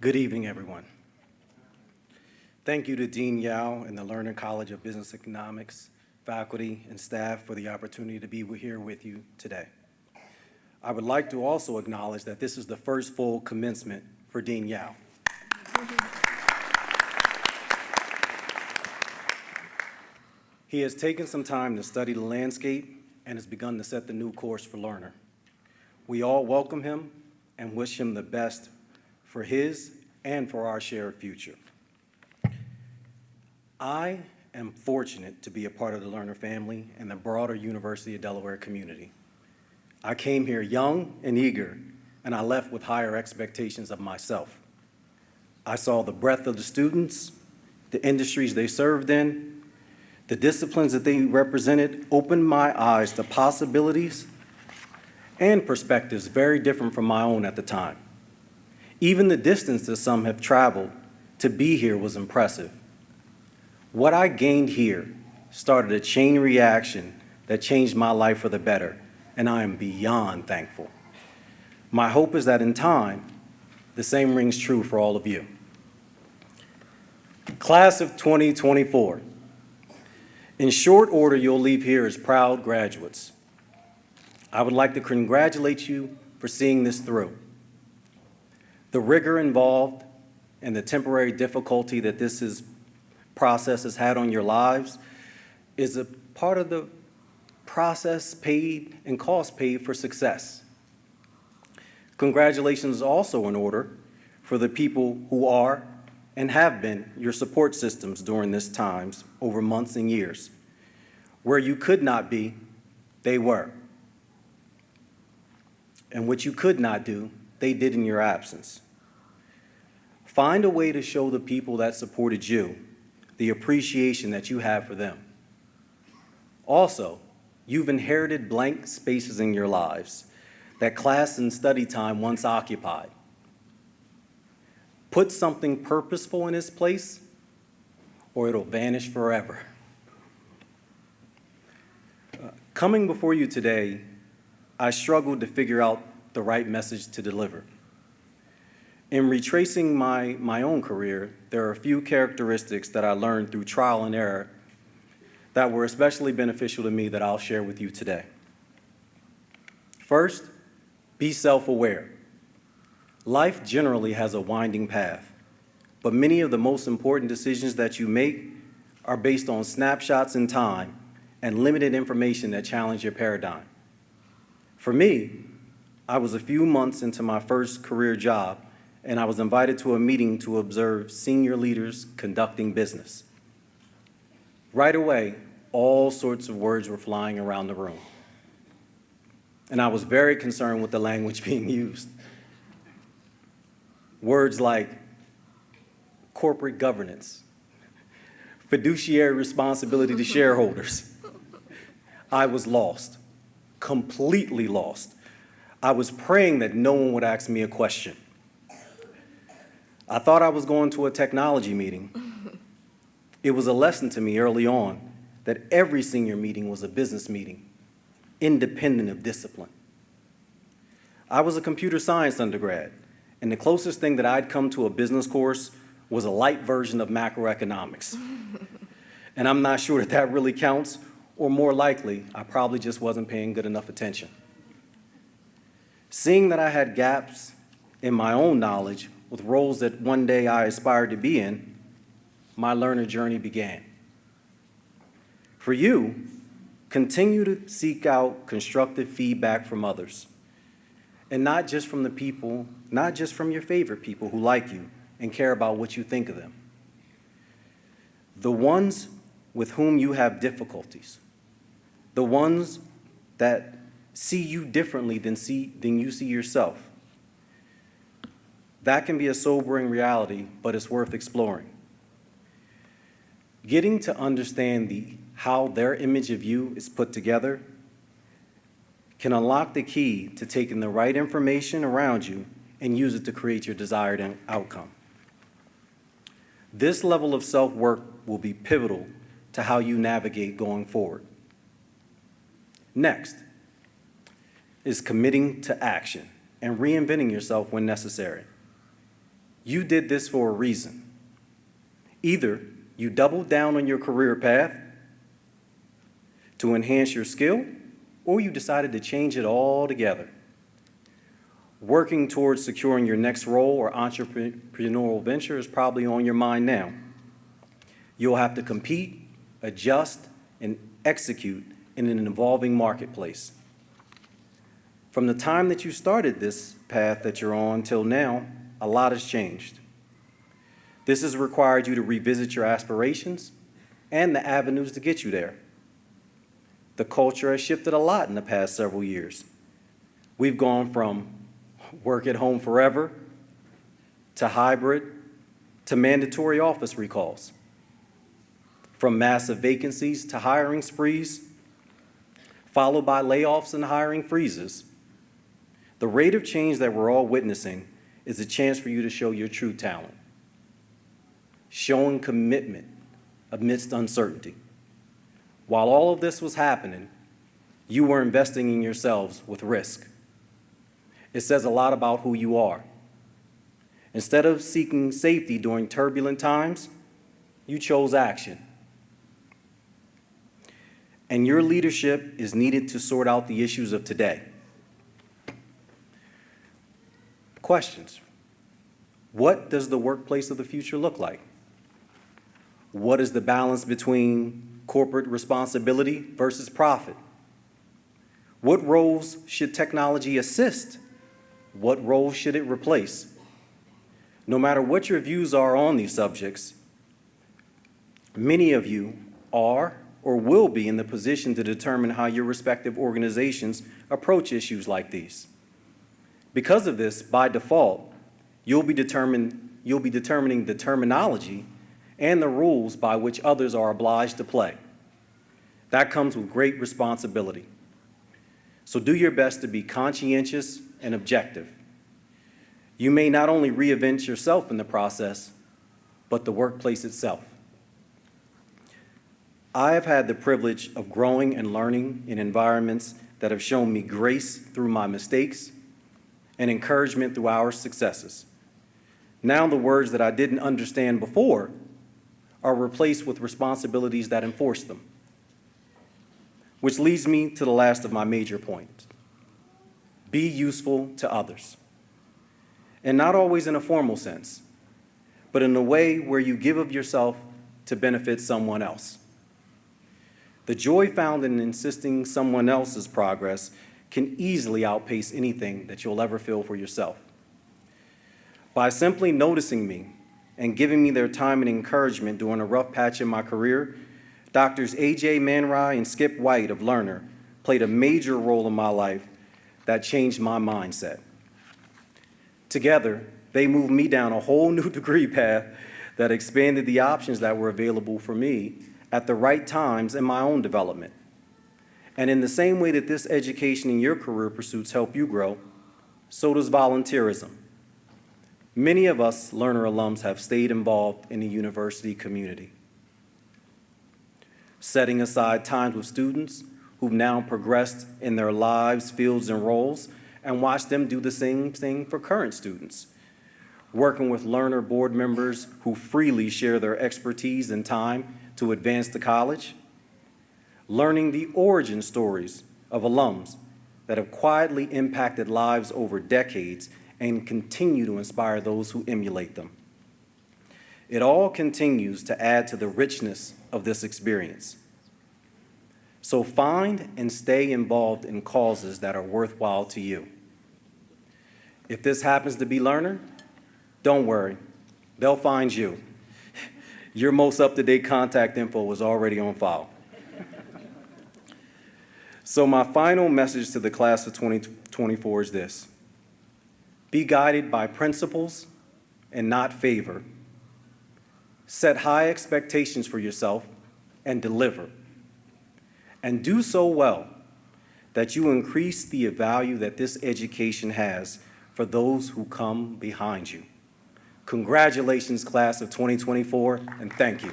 Good evening, everyone. Thank you to Dean Yao and the Lerner College of Business Economics, faculty, and staff for the opportunity to be here with you today. I would like to also acknowledge that this is the first full commencement for Dean Yao. He has taken some time to study the landscape and has begun to set the new course for Lerner. We all welcome him and wish him the best for his and for our shared future. I am fortunate to be a part of the Lerner family and the broader University of Delaware community. I came here young and eager, and I left with higher expectations of myself. I saw the breadth of the students, the industries they served in, the disciplines that they represented opened my eyes to possibilities and perspectives very different from my own at the time. Even the distance that some have traveled to be here was impressive. What I gained here started a chain reaction that changed my life for the better, and I am beyond thankful. My hope is that in time, the same rings true for all of you. Class of 2024. In short order, you'll leave here as proud graduates. I would like to congratulate you for seeing this through. The rigor involved and the temporary difficulty that this process has had on your lives is a part of the process paid and cost paid for success. Congratulations also in order for the people who are and have been your support systems during this time over months and years. Where you could not be, they were. And what you could not do, they did in your absence. Find a way to show the people that supported you the appreciation that you have for them. Also, you've inherited blank spaces in your lives that class and study time once occupied. Put something purposeful in its place, or it'll vanish forever. Coming before you today, I struggled to figure out the right message to deliver. In retracing my own career, there are a few characteristics that I learned through trial and error that were especially beneficial to me that I'll share with you today. First, be self-aware. Life generally has a winding path, but many of the most important decisions that you make are based on snapshots in time and limited information that challenge your paradigm. For me, I was a few months into my first career job, and I was invited to a meeting to observe senior leaders conducting business. Right away, all sorts of words were flying around the room, and I was very concerned with the language being used. Words like corporate governance, fiduciary responsibility to shareholders. I was lost, completely lost. I was praying that no one would ask me a question. I thought I was going to a technology meeting. It was a lesson to me early on that every senior meeting was a business meeting, independent of discipline. I was a computer science undergrad, and the closest thing that I'd come to a business course was a light version of macroeconomics. And I'm not sure that really counts, or more likely, I probably just wasn't paying good enough attention. Seeing that I had gaps in my own knowledge with roles that one day I aspired to be in, my learner journey began. For you, continue to seek out constructive feedback from others, and not just from the people, not just from your favorite people who like you and care about what you think of them. The ones with whom you have difficulties, the ones that see you differently than you see yourself. That can be a sobering reality, but it's worth exploring. Getting to understand how their image of you is put together can unlock the key to taking the right information around you and use it to create your desired outcome. This level of self-work will be pivotal to how you navigate going forward. Next is committing to action and reinventing yourself when necessary. You did this for a reason. Either you doubled down on your career path to enhance your skill, or you decided to change it altogether. Working towards securing your next role or entrepreneurial venture is probably on your mind now. You'll have to compete, adjust, and execute in an evolving marketplace. From the time that you started this path that you're on till now, a lot has changed. This has required you to revisit your aspirations and the avenues to get you there. The culture has shifted a lot in the past several years. We've gone from work at home forever to hybrid to mandatory office recalls, from massive vacancies to hiring sprees, followed by layoffs and hiring freezes. The rate of change that we're all witnessing is a chance for you to show your true talent, showing commitment amidst uncertainty. While all of this was happening, you were investing in yourselves with risk. It says a lot about who you are. Instead of seeking safety during turbulent times, you chose action. And your leadership is needed to sort out the issues of today. Questions. What does the workplace of the future look like? What is the balance between corporate responsibility versus profit? What roles should technology assist? What roles should it replace? No matter what your views are on these subjects, many of you are or will be in the position to determine how your respective organizations approach issues like these. Because of this, by default, you'll be determining the terminology and the rules by which others are obliged to play. That comes with great responsibility. So do your best to be conscientious and objective. You may not only reinvent yourself in the process, but the workplace itself. I have had the privilege of growing and learning in environments that have shown me grace through my mistakes and encouragement through our successes. Now the words that I didn't understand before are replaced with responsibilities that enforce them. Which leads me to the last of my major points. Be useful to others. And not always in a formal sense, but in a way where you give of yourself to benefit someone else. The joy found in assisting someone else's progress can easily outpace anything that you'll ever feel for yourself. By simply noticing me and giving me their time and encouragement during a rough patch in my career, Doctors A.J. Manrai and Skip White of Lerner played a major role in my life that changed my mindset. Together, they moved me down a whole new degree path that expanded the options that were available for me at the right times in my own development. And in the same way that this education in your career pursuits help you grow, so does volunteerism. Many of us Lerner alums have stayed involved in the university community, setting aside times with students who've now progressed in their lives, fields, and roles, and watch them do the same thing for current students. Working with Lerner board members who freely share their expertise and time to advance the college. Learning the origin stories of alums that have quietly impacted lives over decades and continue to inspire those who emulate them. It all continues to add to the richness of this experience. So find and stay involved in causes that are worthwhile to you. If this happens to be Lerner, don't worry, they'll find you. Your most up-to-date contact info is already on file. So my final message to the class of 2024 is this: be guided by principles and not favor. Set high expectations for yourself and deliver. And do so well that you increase the value that this education has for those who come behind you. Congratulations, class of 2024, and thank you.